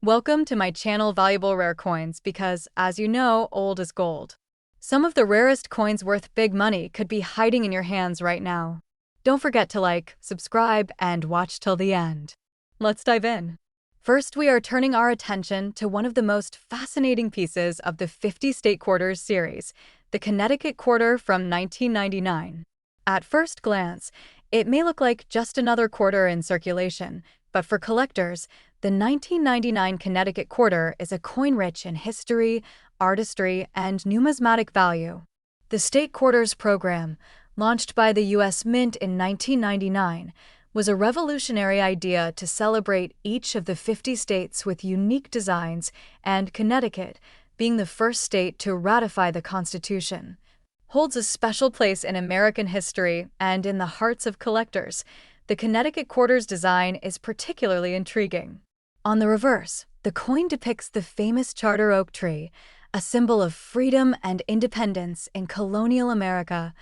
Welcome to my channel Valuable Rare Coins because, as you know, old is gold. Some of the rarest coins worth big money could be hiding in your hands right now. Don't forget to like, subscribe, and watch till the end. Let's dive in. First, we are turning our attention to one of the most fascinating pieces of the 50 State Quarters series, the Connecticut Quarter from 1999. At first glance, it may look like just another quarter in circulation, but for collectors, the 1999 Connecticut Quarter is a coin rich in history, artistry, and numismatic value. The State Quarters program, launched by the U.S. Mint in 1999, was a revolutionary idea to celebrate each of the 50 states with unique designs, and Connecticut, being the first state to ratify the Constitution, holds a special place in American history and in the hearts of collectors. The Connecticut Quarter's design is particularly intriguing. On the reverse, the coin depicts the famous charter oak tree, a symbol of freedom and independence in colonial America,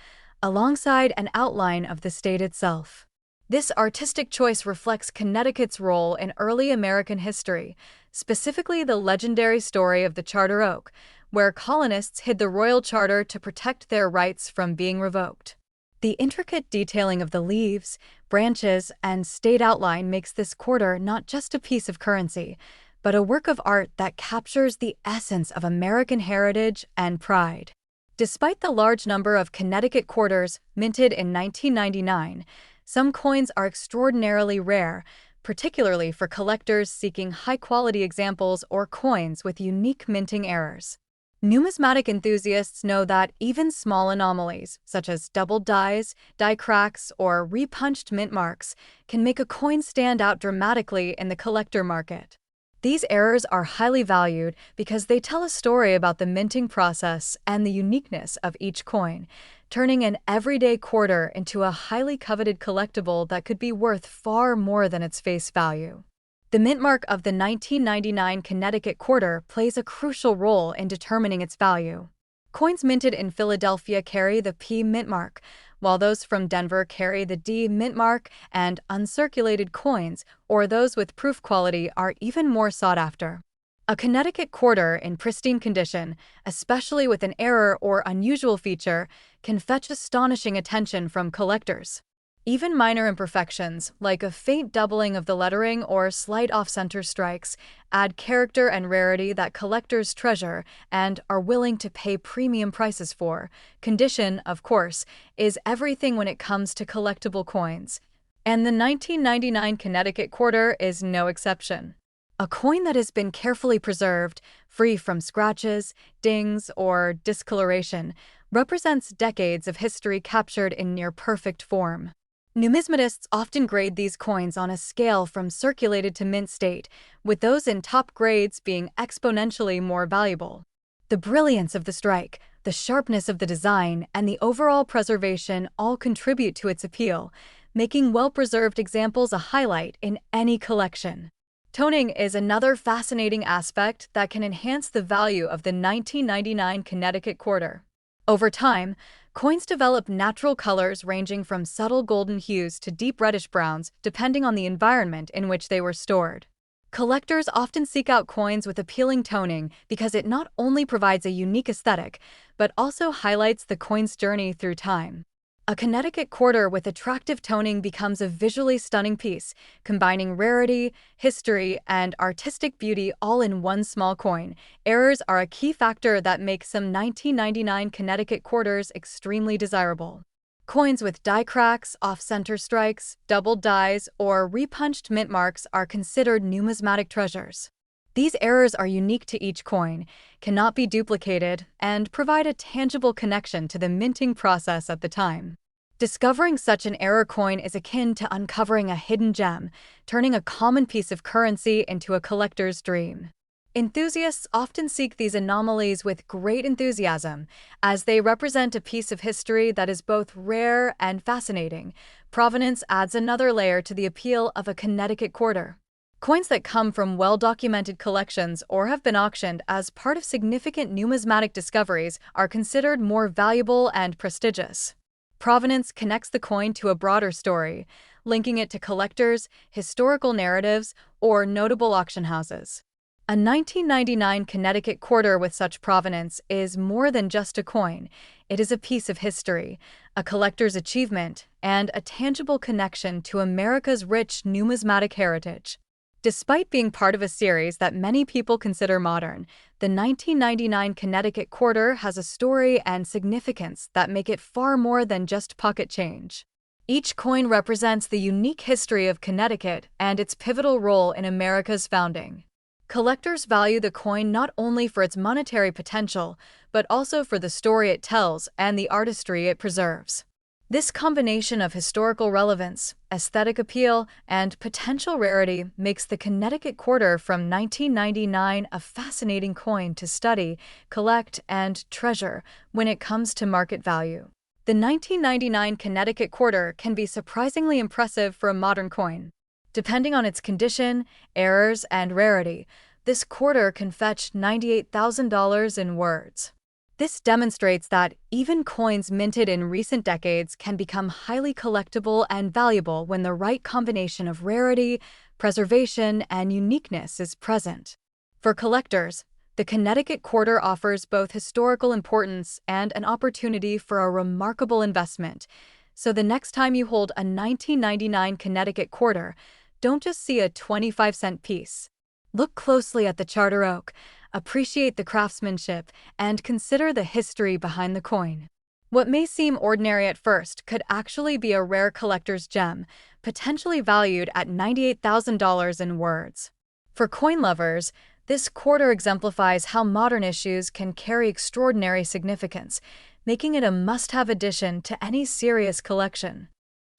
alongside an outline of the state itself. This artistic choice reflects Connecticut's role in early American history, specifically the legendary story of the charter oak, where colonists hid the royal charter to protect their rights from being revoked. The intricate detailing of the leaves, branches, and state outline makes this quarter not just a piece of currency, but a work of art that captures the essence of American heritage and pride. Despite the large number of Connecticut quarters minted in 1999, some coins are extraordinarily rare, particularly for collectors seeking high-quality examples or coins with unique minting errors. Numismatic enthusiasts know that even small anomalies, such as doubled dies, die cracks, or repunched mint marks, can make a coin stand out dramatically in the collector market. These errors are highly valued because they tell a story about the minting process and the uniqueness of each coin, turning an everyday quarter into a highly coveted collectible that could be worth far more than its face value. The mint mark of the 1999 Connecticut Quarter plays a crucial role in determining its value. Coins minted in Philadelphia carry the P mint mark, while those from Denver carry the D mint mark, and uncirculated coins, or those with proof quality, are even more sought after. A Connecticut quarter in pristine condition, especially with an error or unusual feature, can fetch astonishing attention from collectors. Even minor imperfections, like a faint doubling of the lettering or slight off-center strikes, add character and rarity that collectors treasure and are willing to pay premium prices for. Condition, of course, is everything when it comes to collectible coins, and the 1999 Connecticut Quarter is no exception. A coin that has been carefully preserved, free from scratches, dings, or discoloration, represents decades of history captured in near-perfect form. Numismatists often grade these coins on a scale from circulated to mint state, with those in top grades being exponentially more valuable. The brilliance of the strike, the sharpness of the design, and the overall preservation all contribute to its appeal, making well-preserved examples a highlight in any collection. Toning is another fascinating aspect that can enhance the value of the 1999 Connecticut Quarter. Over time, coins develop natural colors ranging from subtle golden hues to deep reddish browns, depending on the environment in which they were stored. Collectors often seek out coins with appealing toning because it not only provides a unique aesthetic, but also highlights the coin's journey through time. A Connecticut quarter with attractive toning becomes a visually stunning piece, combining rarity, history, and artistic beauty all in one small coin. Errors are a key factor that make some 1999 Connecticut quarters extremely desirable. Coins with die cracks, off-center strikes, doubled dies, or repunched mint marks are considered numismatic treasures. These errors are unique to each coin, cannot be duplicated, and provide a tangible connection to the minting process at the time. Discovering such an error coin is akin to uncovering a hidden gem, turning a common piece of currency into a collector's dream. Enthusiasts often seek these anomalies with great enthusiasm, as they represent a piece of history that is both rare and fascinating. Provenance adds another layer to the appeal of a Connecticut quarter. Coins that come from well-documented collections or have been auctioned as part of significant numismatic discoveries are considered more valuable and prestigious. Provenance connects the coin to a broader story, linking it to collectors, historical narratives, or notable auction houses. A 1999 Connecticut quarter with such provenance is more than just a coin. It is a piece of history, a collector's achievement, and a tangible connection to America's rich numismatic heritage. Despite being part of a series that many people consider modern, the 1999 Connecticut quarter has a story and significance that make it far more than just pocket change. Each coin represents the unique history of Connecticut and its pivotal role in America's founding. Collectors value the coin not only for its monetary potential, but also for the story it tells and the artistry it preserves. This combination of historical relevance, aesthetic appeal, and potential rarity makes the Connecticut quarter from 1999 a fascinating coin to study, collect, and treasure when it comes to market value. The 1999 Connecticut quarter can be surprisingly impressive for a modern coin. Depending on its condition, errors, and rarity, this quarter can fetch $98,000 in words. This demonstrates that even coins minted in recent decades can become highly collectible and valuable when the right combination of rarity, preservation, and uniqueness is present. For collectors, the Connecticut quarter offers both historical importance and an opportunity for a remarkable investment. So the next time you hold a 1999 Connecticut quarter, don't just see a 25-cent piece. Look closely at the charter oak, appreciate the craftsmanship, and consider the history behind the coin. What may seem ordinary at first could actually be a rare collector's gem, potentially valued at $98,000 in words. For coin lovers, this quarter exemplifies how modern issues can carry extraordinary significance, making it a must-have addition to any serious collection.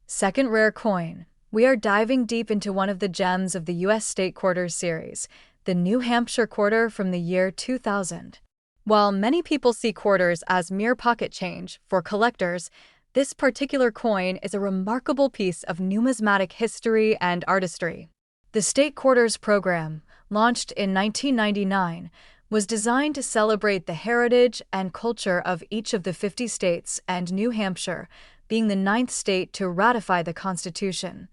Second rare coin. We are diving deep into one of the gems of the U.S. State Quarters series, the New Hampshire quarter from the year 2000. While many people see quarters as mere pocket change, for collectors, this particular coin is a remarkable piece of numismatic history and artistry. The State Quarters program, launched in 1999, was designed to celebrate the heritage and culture of each of the 50 states, and New Hampshire, being the 9th state to ratify the Constitution,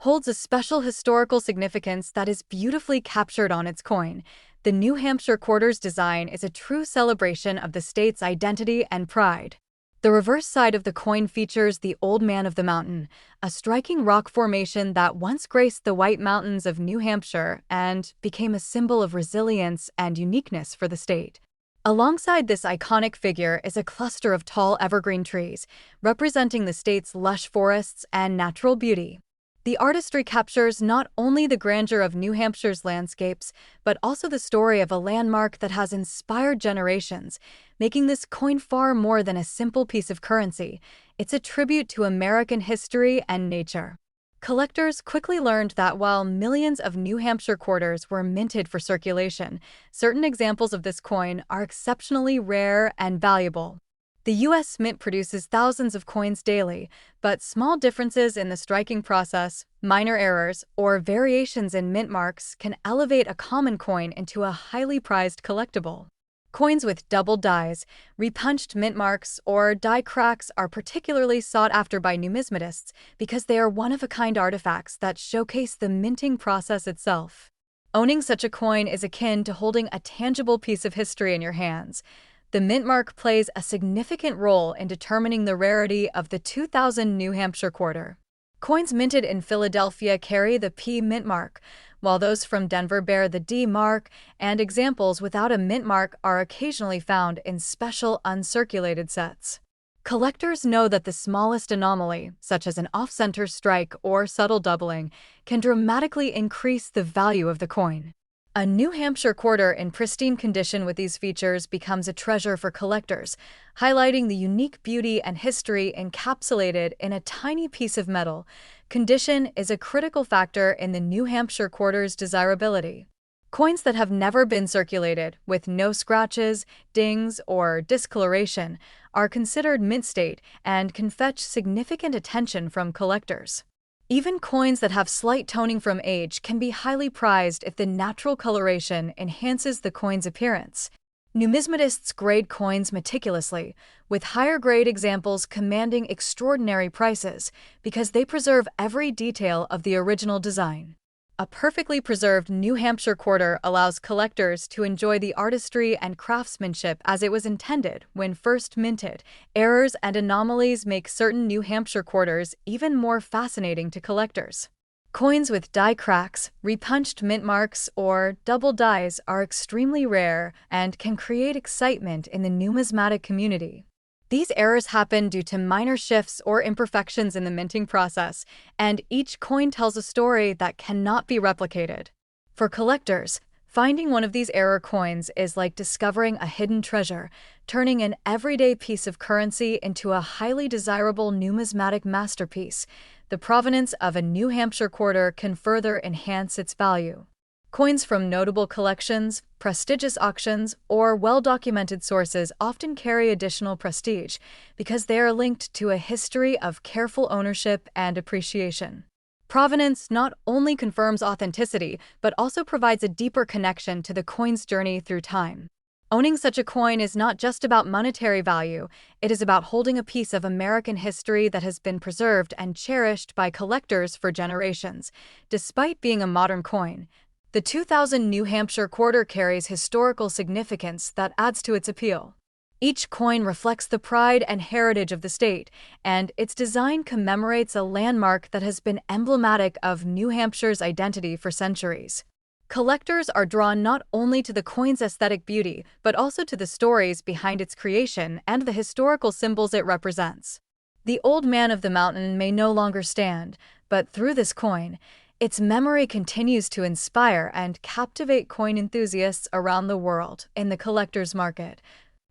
holds a special historical significance that is beautifully captured on its coin. The New Hampshire quarter's design is a true celebration of the state's identity and pride. The reverse side of the coin features the Old Man of the Mountain, a striking rock formation that once graced the White Mountains of New Hampshire and became a symbol of resilience and uniqueness for the state. Alongside this iconic figure is a cluster of tall evergreen trees, representing the state's lush forests and natural beauty. The artistry captures not only the grandeur of New Hampshire's landscapes, but also the story of a landmark that has inspired generations, making this coin far more than a simple piece of currency. It's a tribute to American history and nature. Collectors quickly learned that while millions of New Hampshire quarters were minted for circulation, certain examples of this coin are exceptionally rare and valuable. The U.S. Mint produces thousands of coins daily, but small differences in the striking process, minor errors, or variations in mint marks can elevate a common coin into a highly prized collectible. Coins with double dies, repunched mint marks, or die cracks are particularly sought after by numismatists because they are one-of-a-kind artifacts that showcase the minting process itself. Owning such a coin is akin to holding a tangible piece of history in your hands. The mint mark plays a significant role in determining the rarity of the 2000 New Hampshire quarter. Coins minted in Philadelphia carry the P mint mark, while those from Denver bear the D mark, and examples without a mint mark are occasionally found in special uncirculated sets. Collectors know that the smallest anomaly, such as an off-center strike or subtle doubling, can dramatically increase the value of the coin. A New Hampshire quarter in pristine condition with these features becomes a treasure for collectors, highlighting the unique beauty and history encapsulated in a tiny piece of metal. Condition is a critical factor in the New Hampshire quarter's desirability. Coins that have never been circulated, with no scratches, dings, or discoloration, are considered mint state and can fetch significant attention from collectors. Even coins that have slight toning from age can be highly prized if the natural coloration enhances the coin's appearance. Numismatists grade coins meticulously, with higher-grade examples commanding extraordinary prices because they preserve every detail of the original design. A perfectly preserved New Hampshire quarter allows collectors to enjoy the artistry and craftsmanship as it was intended when first minted. Errors and anomalies make certain New Hampshire quarters even more fascinating to collectors. Coins with die cracks, repunched mint marks, or double dies are extremely rare and can create excitement in the numismatic community. These errors happen due to minor shifts or imperfections in the minting process, and each coin tells a story that cannot be replicated. For collectors, finding one of these error coins is like discovering a hidden treasure, turning an everyday piece of currency into a highly desirable numismatic masterpiece. The provenance of a New Hampshire quarter can further enhance its value. Coins from notable collections, prestigious auctions, or well-documented sources often carry additional prestige because they are linked to a history of careful ownership and appreciation. Provenance not only confirms authenticity, but also provides a deeper connection to the coin's journey through time. Owning such a coin is not just about monetary value, it is about holding a piece of American history that has been preserved and cherished by collectors for generations. Despite being a modern coin, the 2000 New Hampshire quarter carries historical significance that adds to its appeal. Each coin reflects the pride and heritage of the state, and its design commemorates a landmark that has been emblematic of New Hampshire's identity for centuries. Collectors are drawn not only to the coin's aesthetic beauty, but also to the stories behind its creation and the historical symbols it represents. The Old Man of the Mountain may no longer stand, but through this coin, its memory continues to inspire and captivate coin enthusiasts around the world in the collector's market.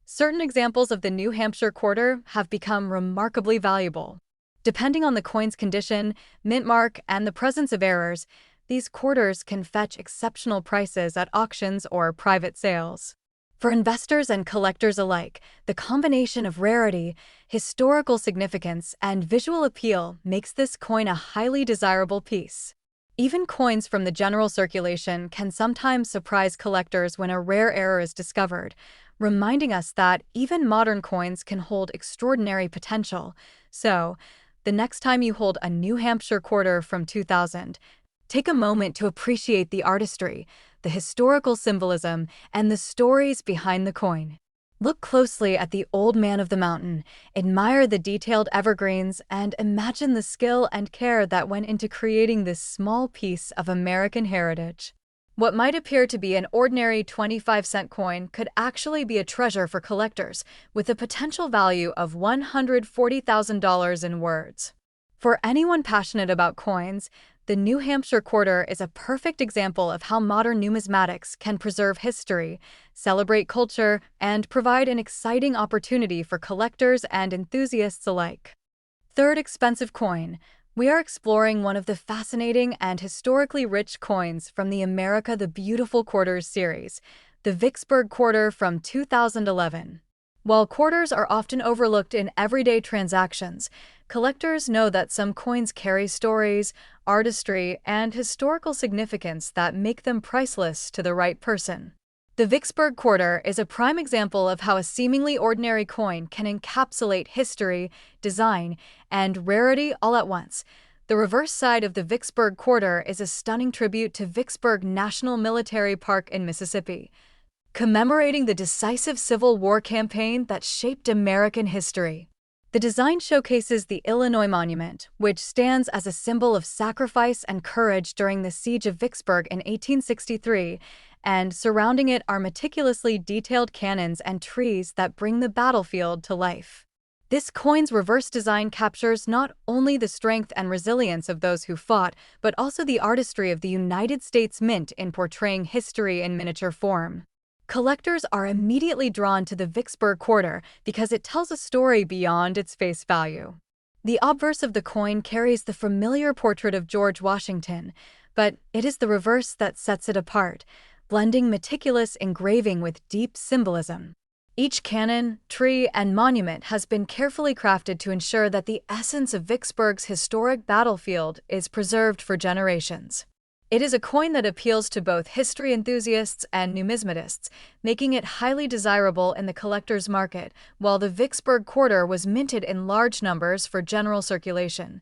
Certain examples of the New Hampshire quarter have become remarkably valuable. Depending on the coin's condition, mint mark, and the presence of errors, these quarters can fetch exceptional prices at auctions or private sales. For investors and collectors alike, the combination of rarity, historical significance, and visual appeal makes this coin a highly desirable piece. Even coins from the general circulation can sometimes surprise collectors when a rare error is discovered, reminding us that even modern coins can hold extraordinary potential. So, the next time you hold a New Hampshire quarter from 2000, take a moment to appreciate the artistry, the historical symbolism, and the stories behind the coin. Look closely at the Old Man of the Mountain, admire the detailed evergreens, and imagine the skill and care that went into creating this small piece of American heritage. What might appear to be an ordinary 25-cent coin could actually be a treasure for collectors, with a potential value of $140,000 in words. For anyone passionate about coins, the New Hampshire quarter is a perfect example of how modern numismatics can preserve history, celebrate culture, and provide an exciting opportunity for collectors and enthusiasts alike. Third expensive coin. We are exploring one of the fascinating and historically rich coins from the America the Beautiful Quarters series, the Vicksburg quarter from 2011. While quarters are often overlooked in everyday transactions, collectors know that some coins carry stories, artistry, and historical significance that make them priceless to the right person. The Vicksburg quarter is a prime example of how a seemingly ordinary coin can encapsulate history, design, and rarity all at once. The reverse side of the Vicksburg quarter is a stunning tribute to Vicksburg National Military Park in Mississippi, commemorating the decisive Civil War campaign that shaped American history. The design showcases the Illinois Monument, which stands as a symbol of sacrifice and courage during the Siege of Vicksburg in 1863, and surrounding it are meticulously detailed cannons and trees that bring the battlefield to life. This coin's reverse design captures not only the strength and resilience of those who fought, but also the artistry of the United States Mint in portraying history in miniature form. Collectors are immediately drawn to the Vicksburg quarter because it tells a story beyond its face value. The obverse of the coin carries the familiar portrait of George Washington, but it is the reverse that sets it apart, blending meticulous engraving with deep symbolism. Each cannon, tree, and monument has been carefully crafted to ensure that the essence of Vicksburg's historic battlefield is preserved for generations. It is a coin that appeals to both history enthusiasts and numismatists, making it highly desirable in the collector's market, while the Vicksburg quarter was minted in large numbers for general circulation.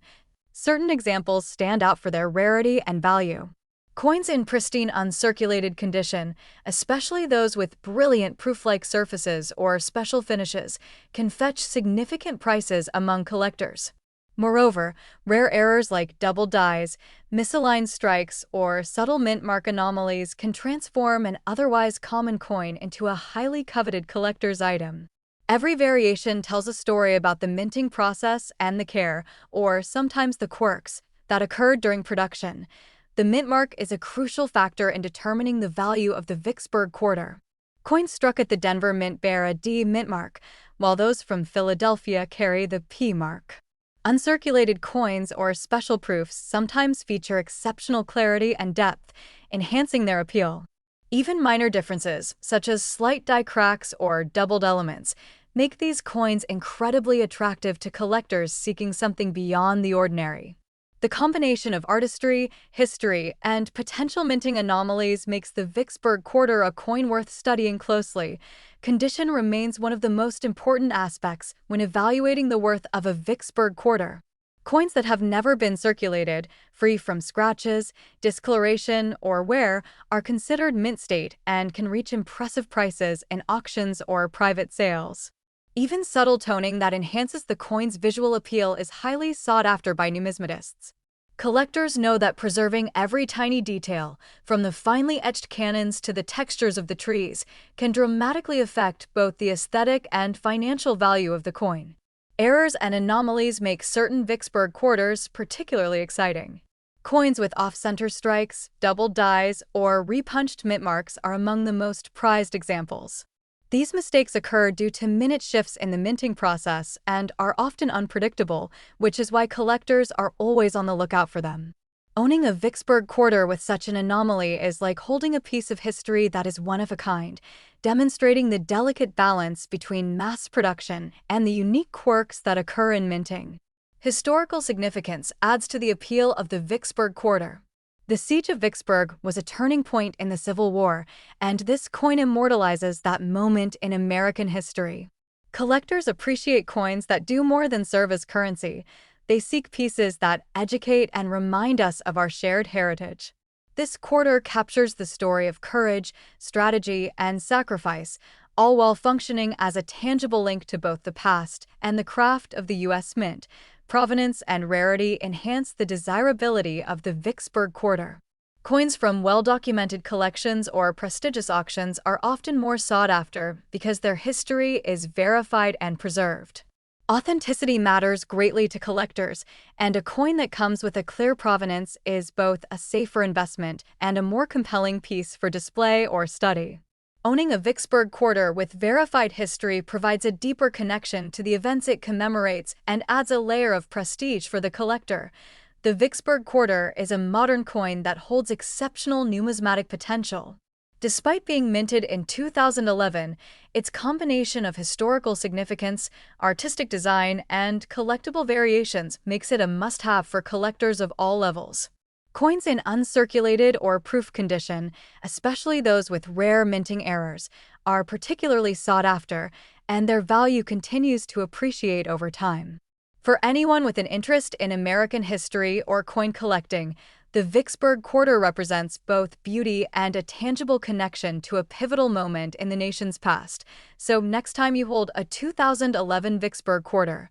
Certain examples stand out for their rarity and value. Coins in pristine uncirculated condition, especially those with brilliant proof-like surfaces or special finishes, can fetch significant prices among collectors. Moreover, rare errors like double dies, misaligned strikes, or subtle mint mark anomalies can transform an otherwise common coin into a highly coveted collector's item. Every variation tells a story about the minting process and the care, or sometimes the quirks, that occurred during production. The mint mark is a crucial factor in determining the value of the Vicksburg quarter. Coins struck at the Denver Mint bear a D mint mark, while those from Philadelphia carry the P mark. Uncirculated coins or special proofs sometimes feature exceptional clarity and depth, enhancing their appeal. Even minor differences, such as slight die cracks or doubled elements, make these coins incredibly attractive to collectors seeking something beyond the ordinary. The combination of artistry, history, and potential minting anomalies makes the Vicksburg quarter a coin worth studying closely. Condition remains one of the most important aspects when evaluating the worth of a Vicksburg quarter. Coins that have never been circulated, free from scratches, discoloration, or wear, are considered mint state and can reach impressive prices in auctions or private sales. Even subtle toning that enhances the coin's visual appeal is highly sought after by numismatists. Collectors know that preserving every tiny detail, from the finely etched cannons to the textures of the trees, can dramatically affect both the aesthetic and financial value of the coin. Errors and anomalies make certain Vicksburg quarters particularly exciting. Coins with off-center strikes, double dies, or repunched mint marks are among the most prized examples. These mistakes occur due to minute shifts in the minting process and are often unpredictable, which is why collectors are always on the lookout for them. Owning a Vicksburg quarter with such an anomaly is like holding a piece of history that is one of a kind, demonstrating the delicate balance between mass production and the unique quirks that occur in minting. Historical significance adds to the appeal of the Vicksburg quarter. The Siege of Vicksburg was a turning point in the Civil War, and this coin immortalizes that moment in American history. Collectors appreciate coins that do more than serve as currency. They seek pieces that educate and remind us of our shared heritage. This quarter captures the story of courage, strategy, and sacrifice, all while functioning as a tangible link to both the past and the craft of the U.S. Mint. Provenance and rarity enhance the desirability of the Vicksburg quarter. Coins from well-documented collections or prestigious auctions are often more sought after because their history is verified and preserved. Authenticity matters greatly to collectors, and a coin that comes with a clear provenance is both a safer investment and a more compelling piece for display or study. Owning a Vicksburg quarter with verified history provides a deeper connection to the events it commemorates and adds a layer of prestige for the collector. The Vicksburg quarter is a modern coin that holds exceptional numismatic potential. Despite being minted in 2011, its combination of historical significance, artistic design, and collectible variations makes it a must-have for collectors of all levels. Coins in uncirculated or proof condition, especially those with rare minting errors, are particularly sought after, and their value continues to appreciate over time. For anyone with an interest in American history or coin collecting, the Vicksburg quarter represents both beauty and a tangible connection to a pivotal moment in the nation's past. So next time you hold a 2011 Vicksburg quarter,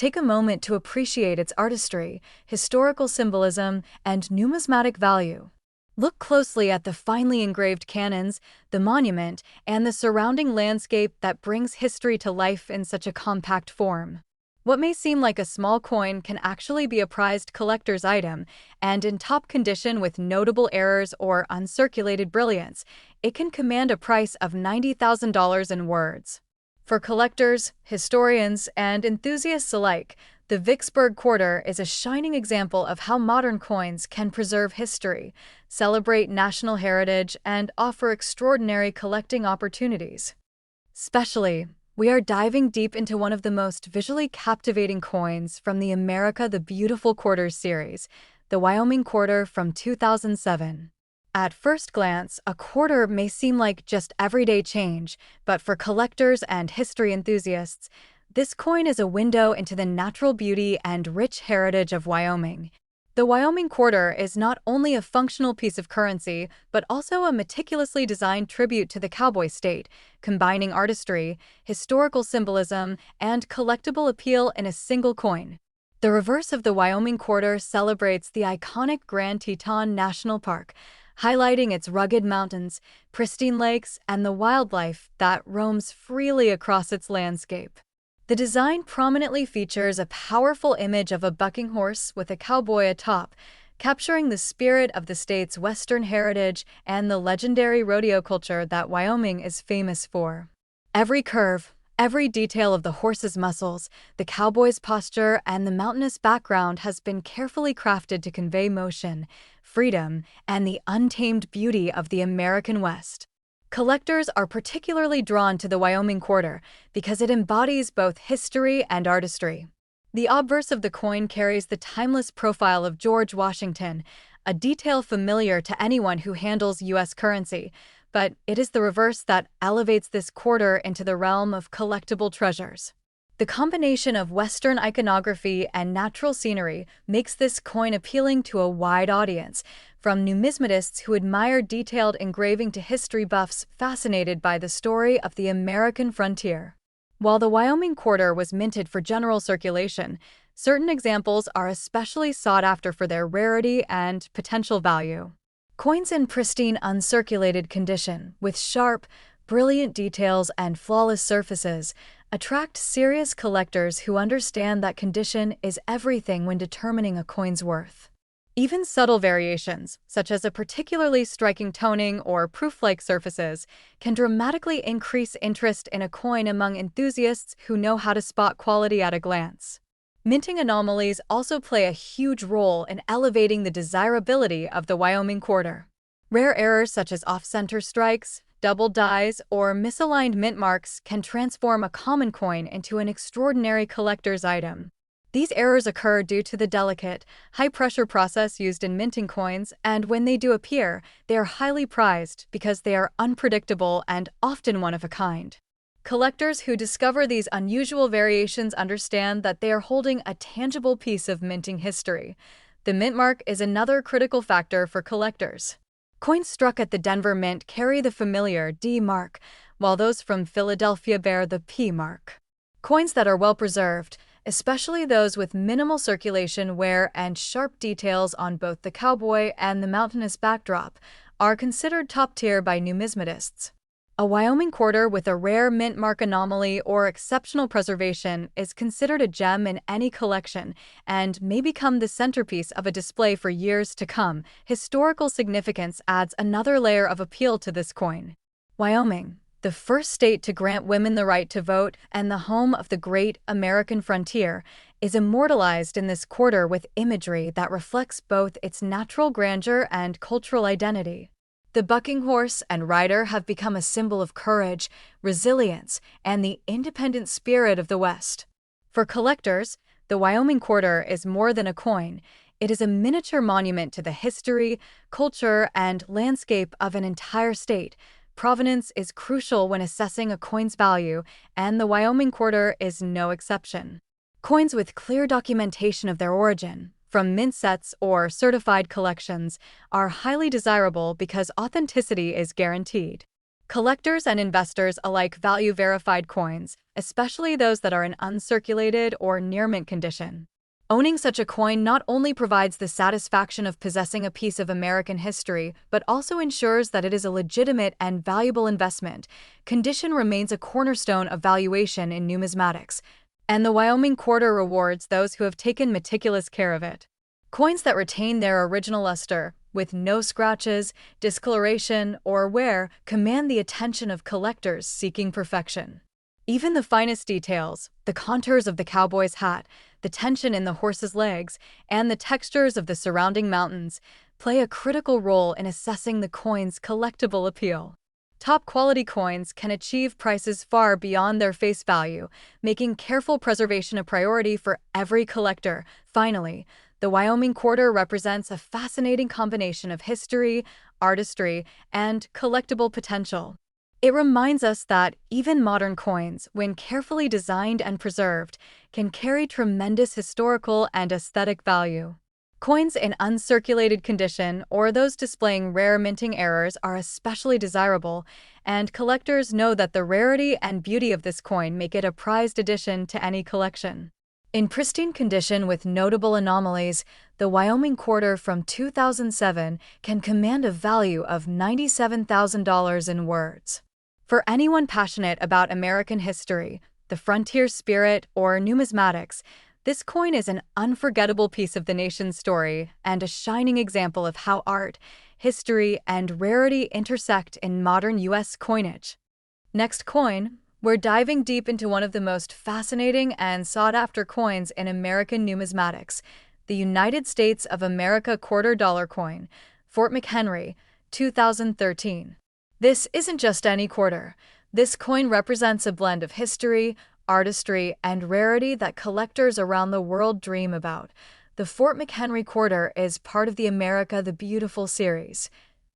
take a moment to appreciate its artistry, historical symbolism, and numismatic value. Look closely at the finely engraved cannons, the monument, and the surrounding landscape that brings history to life in such a compact form. What may seem like a small coin can actually be a prized collector's item, and in top condition with notable errors or uncirculated brilliance, it can command a price of $90,000 in words. For collectors, historians, and enthusiasts alike, the Vicksburg quarter is a shining example of how modern coins can preserve history, celebrate national heritage, and offer extraordinary collecting opportunities. Especially, we are diving deep into one of the most visually captivating coins from the America the Beautiful Quarters series, the Wyoming quarter from 2007. At first glance, a quarter may seem like just everyday change, but for collectors and history enthusiasts, this coin is a window into the natural beauty and rich heritage of Wyoming. The Wyoming quarter is not only a functional piece of currency, but also a meticulously designed tribute to the cowboy state, combining artistry, historical symbolism, and collectible appeal in a single coin. The reverse of the Wyoming quarter celebrates the iconic Grand Teton National Park, highlighting its rugged mountains, pristine lakes, and the wildlife that roams freely across its landscape. The design prominently features a powerful image of a bucking horse with a cowboy atop, capturing the spirit of the state's Western heritage and the legendary rodeo culture that Wyoming is famous for. Every curve, every detail of the horse's muscles, the cowboy's posture, and the mountainous background has been carefully crafted to convey motion, freedom, and the untamed beauty of the American West. Collectors are particularly drawn to the Wyoming quarter because it embodies both history and artistry. The obverse of the coin carries the timeless profile of George Washington, a detail familiar to anyone who handles U.S. currency, but it is the reverse that elevates this quarter into the realm of collectible treasures. The combination of Western iconography and natural scenery makes this coin appealing to a wide audience, from numismatists who admire detailed engraving to history buffs fascinated by the story of the American frontier. While the Wyoming quarter was minted for general circulation, certain examples are especially sought after for their rarity and potential value. Coins in pristine, uncirculated condition, with sharp, brilliant details and flawless surfaces, attract serious collectors who understand that condition is everything when determining a coin's worth. Even subtle variations, such as a particularly striking toning or proof-like surfaces, can dramatically increase interest in a coin among enthusiasts who know how to spot quality at a glance. Minting anomalies also play a huge role in elevating the desirability of the Wyoming quarter. Rare errors such as off-center strikes, double dies, or misaligned mint marks can transform a common coin into an extraordinary collector's item. These errors occur due to the delicate, high-pressure process used in minting coins, and when they do appear, they are highly prized because they are unpredictable and often one of a kind. Collectors who discover these unusual variations understand that they are holding a tangible piece of minting history. The mint mark is another critical factor for collectors. Coins struck at the Denver Mint carry the familiar D mark, while those from Philadelphia bear the P mark. Coins that are well preserved, especially those with minimal circulation wear and sharp details on both the cowboy and the mountainous backdrop, are considered top tier by numismatists. A Wyoming quarter with a rare mint mark anomaly or exceptional preservation is considered a gem in any collection and may become the centerpiece of a display for years to come. Historical significance adds another layer of appeal to this coin. Wyoming, the first state to grant women the right to vote and the home of the great American frontier, is immortalized in this quarter with imagery that reflects both its natural grandeur and cultural identity. The bucking horse and rider have become a symbol of courage, resilience, and the independent spirit of the West. For collectors, the Wyoming quarter is more than a coin. It is a miniature monument to the history, culture, and landscape of an entire state. Provenance is crucial when assessing a coin's value, and the Wyoming quarter is no exception. Coins with clear documentation of their origin, from mint sets or certified collections, are highly desirable because authenticity is guaranteed. Collectors and investors alike value verified coins, especially those that are in uncirculated or near mint condition. Owning such a coin not only provides the satisfaction of possessing a piece of American history, but also ensures that it is a legitimate and valuable investment. Condition remains a cornerstone of valuation in numismatics, and the Wyoming quarter rewards those who have taken meticulous care of it. Coins that retain their original luster, with no scratches, discoloration, or wear, command the attention of collectors seeking perfection. Even the finest details, the contours of the cowboy's hat, the tension in the horse's legs, and the textures of the surrounding mountains, play a critical role in assessing the coin's collectible appeal. Top-quality coins can achieve prices far beyond their face value, making careful preservation a priority for every collector. Finally, the Wyoming quarter represents a fascinating combination of history, artistry, and collectible potential. It reminds us that even modern coins, when carefully designed and preserved, can carry tremendous historical and aesthetic value. Coins in uncirculated condition or those displaying rare minting errors are especially desirable, and collectors know that the rarity and beauty of this coin make it a prized addition to any collection. In pristine condition with notable anomalies, the Wyoming quarter from 2007 can command a value of $97,000 in words. For anyone passionate about American history, the frontier spirit, or numismatics, this coin is an unforgettable piece of the nation's story and a shining example of how art, history, and rarity intersect in modern U.S. coinage. Next coin, we're diving deep into one of the most fascinating and sought-after coins in American numismatics, the United States of America $quarter coin, Fort McHenry, 2013. This isn't just any quarter. This coin represents a blend of history, artistry, and rarity that collectors around the world dream about. The Fort McHenry quarter is part of the America the Beautiful series,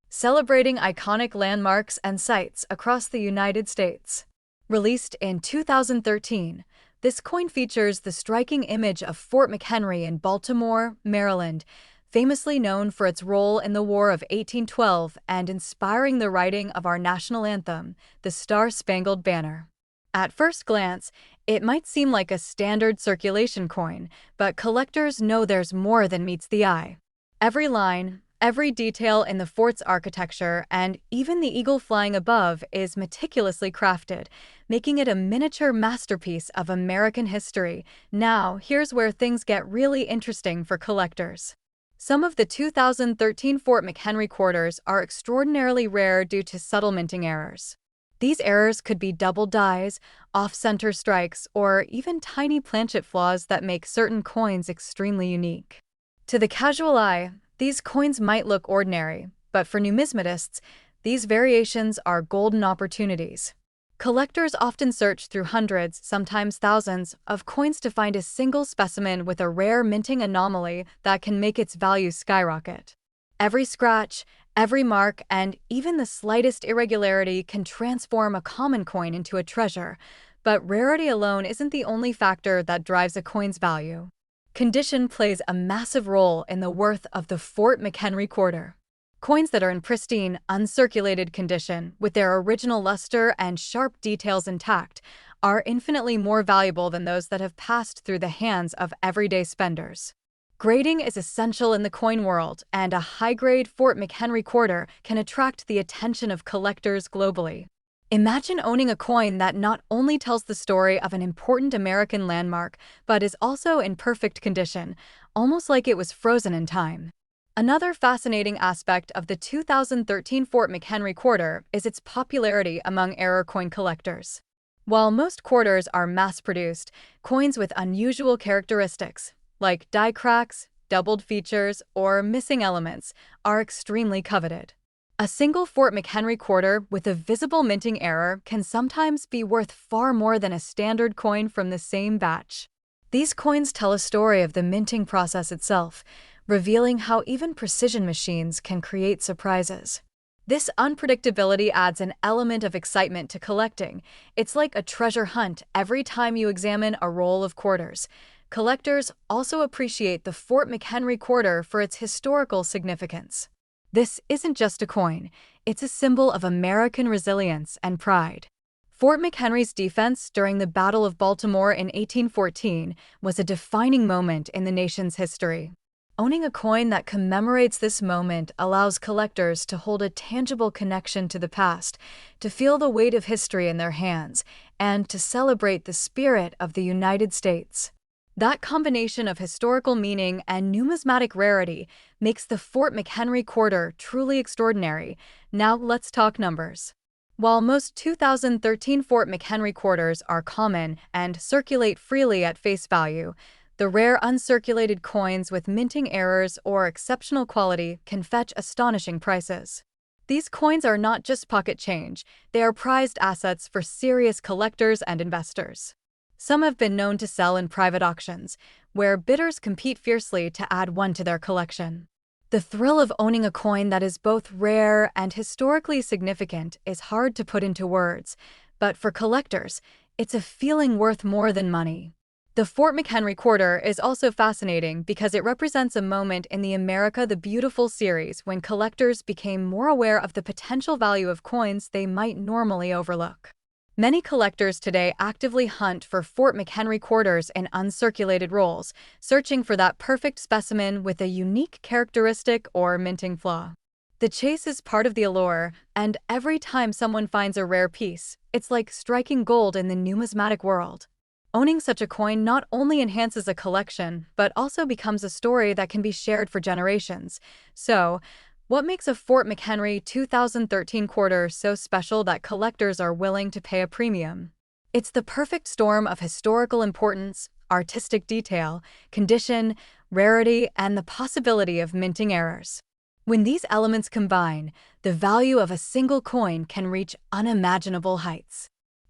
celebrating iconic landmarks and sites across the United States. Released in 2013, this coin features the striking image of Fort McHenry in Baltimore, Maryland, famously known for its role in the War of 1812 and inspiring the writing of our national anthem, the Star-Spangled Banner. At first glance, it might seem like a standard circulation coin, but collectors know there's more than meets the eye. Every line, every detail in the fort's architecture, and even the eagle flying above is meticulously crafted, making it a miniature masterpiece of American history. Now, here's where things get really interesting for collectors. Some of the 2013 Fort McHenry quarters are extraordinarily rare due to subtle minting errors. These errors could be double dies, off-center strikes, or even tiny planchet flaws that make certain coins extremely unique. To the casual eye, these coins might look ordinary, but for numismatists, these variations are golden opportunities. Collectors often search through hundreds, sometimes thousands, of coins to find a single specimen with a rare minting anomaly that can make its value skyrocket. Every scratch, every mark, and even the slightest irregularity can transform a common coin into a treasure, but rarity alone isn't the only factor that drives a coin's value. Condition plays a massive role in the worth of the Fort McHenry quarter. Coins that are in pristine, uncirculated condition, with their original luster and sharp details intact, are infinitely more valuable than those that have passed through the hands of everyday spenders. Grading is essential in the coin world, and a high-grade Fort McHenry quarter can attract the attention of collectors globally. Imagine owning a coin that not only tells the story of an important American landmark, but is also in perfect condition, almost like it was frozen in time. Another fascinating aspect of the 2013 Fort McHenry quarter is its popularity among error coin collectors. While most quarters are mass-produced, coins with unusual characteristics, like die cracks, doubled features, or missing elements, are extremely coveted. A single Fort McHenry quarter with a visible minting error can sometimes be worth far more than a standard coin from the same batch. These coins tell a story of the minting process itself, revealing how even precision machines can create surprises. This unpredictability adds an element of excitement to collecting. It's like a treasure hunt every time you examine a roll of quarters. Collectors also appreciate the Fort McHenry quarter for its historical significance. This isn't just a coin, it's a symbol of American resilience and pride. Fort McHenry's defense during the Battle of Baltimore in 1814 was a defining moment in the nation's history. Owning a coin that commemorates this moment allows collectors to hold a tangible connection to the past, to feel the weight of history in their hands, and to celebrate the spirit of the United States. That combination of historical meaning and numismatic rarity makes the Fort McHenry quarter truly extraordinary. Now let's talk numbers. While most 2013 Fort McHenry quarters are common and circulate freely at face value, the rare uncirculated coins with minting errors or exceptional quality can fetch astonishing prices. These coins are not just pocket change, they are prized assets for serious collectors and investors. Some have been known to sell in private auctions, where bidders compete fiercely to add one to their collection. The thrill of owning a coin that is both rare and historically significant is hard to put into words, but for collectors, it's a feeling worth more than money. The Fort McHenry quarter is also fascinating because it represents a moment in the America the Beautiful series when collectors became more aware of the potential value of coins they might normally overlook. Many collectors today actively hunt for Fort McHenry quarters in uncirculated rolls, searching for that perfect specimen with a unique characteristic or minting flaw. The chase is part of the allure, and every time someone finds a rare piece, it's like striking gold in the numismatic world. Owning such a coin not only enhances a collection, but also becomes a story that can be shared for generations. So, what makes a Fort McHenry 2013 quarter so special that collectors are willing to pay a premium? It's the perfect storm of historical importance, artistic detail, condition, rarity, and the possibility of minting errors. When these elements combine, the value of a single coin can reach unimaginable heights.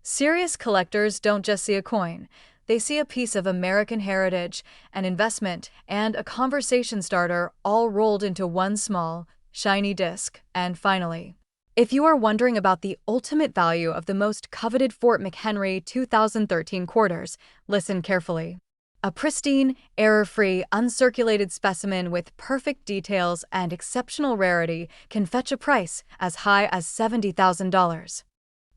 Serious collectors don't just see a coin, they see a piece of American heritage, an investment, and a conversation starter all rolled into one small, shiny disc. And finally, if you are wondering about the ultimate value of the most coveted Fort McHenry 2013 quarters, listen carefully. A pristine, error-free, uncirculated specimen with perfect details and exceptional rarity can fetch a price as high as $70,000.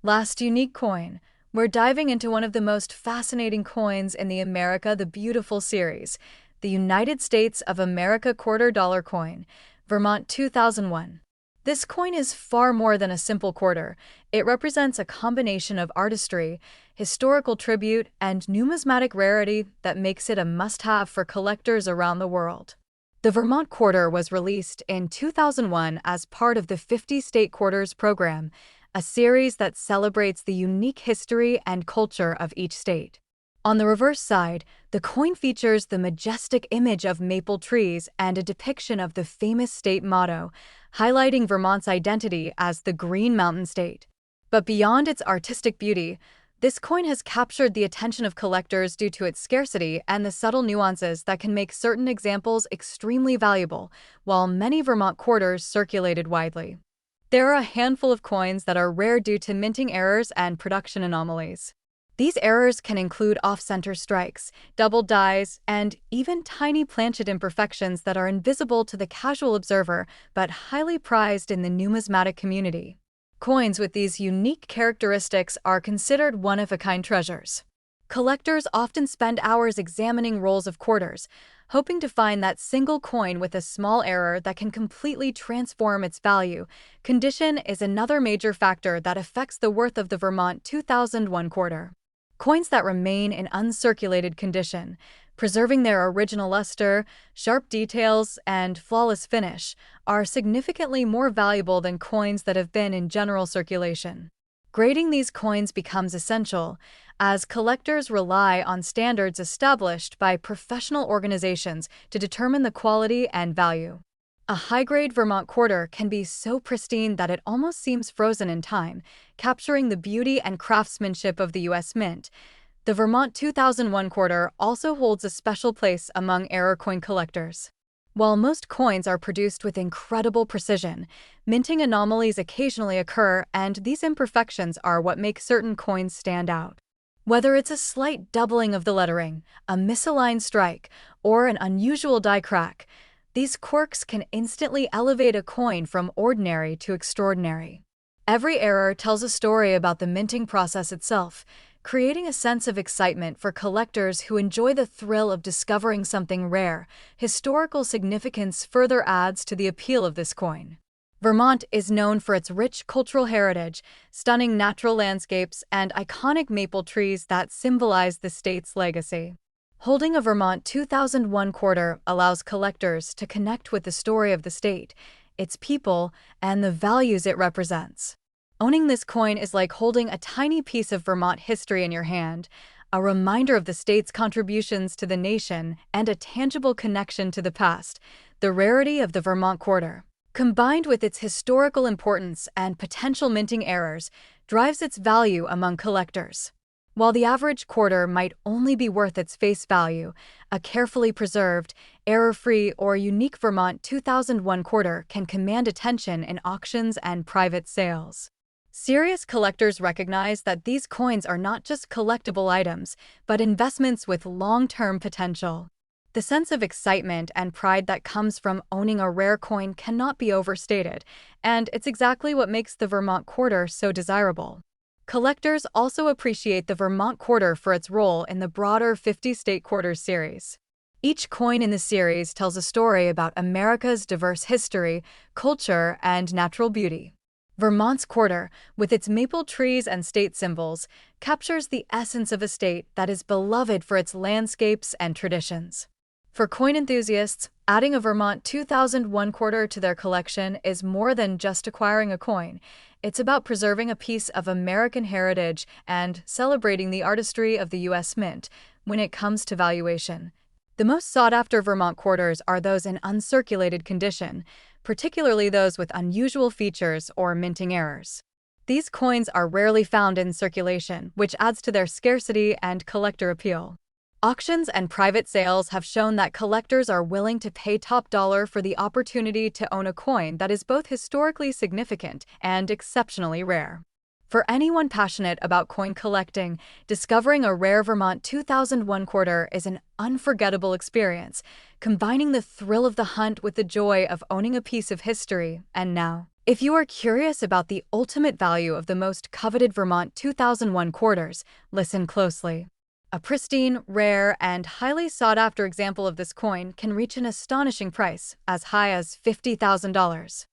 Last unique coin. We're diving into one of the most fascinating coins in the America the Beautiful series, the United States of America quarter dollar coin, Vermont 2001. This coin is far more than a simple quarter. It represents a combination of artistry, historical tribute, and numismatic rarity that makes it a must-have for collectors around the world. The Vermont quarter was released in 2001 as part of the 50 State Quarters program, a series that celebrates the unique history and culture of each state. On the reverse side, the coin features the majestic image of maple trees and a depiction of the famous state motto, highlighting Vermont's identity as the Green Mountain State. But beyond its artistic beauty, this coin has captured the attention of collectors due to its scarcity and the subtle nuances that can make certain examples extremely valuable, while many Vermont quarters circulated widely. There are a handful of coins that are rare due to minting errors and production anomalies. These errors can include off-center strikes, double dies, and even tiny planchet imperfections that are invisible to the casual observer but highly prized in the numismatic community. Coins with these unique characteristics are considered one-of-a-kind treasures. Collectors often spend hours examining rolls of quarters, hoping to find that single coin with a small error that can completely transform its value. Condition is another major factor that affects the worth of the Vermont 2001 quarter. Coins that remain in uncirculated condition, preserving their original luster, sharp details, and flawless finish, are significantly more valuable than coins that have been in general circulation. Grading these coins becomes essential, as collectors rely on standards established by professional organizations to determine the quality and value. A high-grade Vermont quarter can be so pristine that it almost seems frozen in time, capturing the beauty and craftsmanship of the U.S. Mint. The Vermont 2001 quarter also holds a special place among error coin collectors. While most coins are produced with incredible precision, minting anomalies occasionally occur, and these imperfections are what make certain coins stand out. Whether it's a slight doubling of the lettering, a misaligned strike, or an unusual die crack, these quirks can instantly elevate a coin from ordinary to extraordinary. Every error tells a story about the minting process itself, creating a sense of excitement for collectors who enjoy the thrill of discovering something rare. Historical significance further adds to the appeal of this coin. Vermont is known for its rich cultural heritage, stunning natural landscapes, and iconic maple trees that symbolize the state's legacy. Holding a Vermont 2001 quarter allows collectors to connect with the story of the state, its people, and the values it represents. Owning this coin is like holding a tiny piece of Vermont history in your hand, a reminder of the state's contributions to the nation and a tangible connection to the past. The rarity of the Vermont quarter, combined with its historical importance and potential minting errors, drives its value among collectors. While the average quarter might only be worth its face value, a carefully preserved, error-free, or unique Vermont 2001 quarter can command attention in auctions and private sales. Serious collectors recognize that these coins are not just collectible items, but investments with long-term potential. The sense of excitement and pride that comes from owning a rare coin cannot be overstated, and it's exactly what makes the Vermont quarter so desirable. Collectors also appreciate the Vermont quarter for its role in the broader 50-state quarters series. Each coin in the series tells a story about America's diverse history, culture, and natural beauty. Vermont's quarter, with its maple trees and state symbols, captures the essence of a state that is beloved for its landscapes and traditions. For coin enthusiasts, adding a Vermont 2001 quarter to their collection is more than just acquiring a coin. It's about preserving a piece of American heritage and celebrating the artistry of the U.S. Mint when it comes to valuation. The most sought-after Vermont quarters are those in uncirculated condition, particularly those with unusual features or minting errors. These coins are rarely found in circulation, which adds to their scarcity and collector appeal. Auctions and private sales have shown that collectors are willing to pay top dollar for the opportunity to own a coin that is both historically significant and exceptionally rare. For anyone passionate about coin collecting, discovering a rare Vermont 2001 quarter is an unforgettable experience, combining the thrill of the hunt with the joy of owning a piece of history. And now, if you are curious about the ultimate value of the most coveted Vermont 2001 quarters, listen closely. A pristine, rare, and highly sought-after example of this coin can reach an astonishing price, as high as $50,000.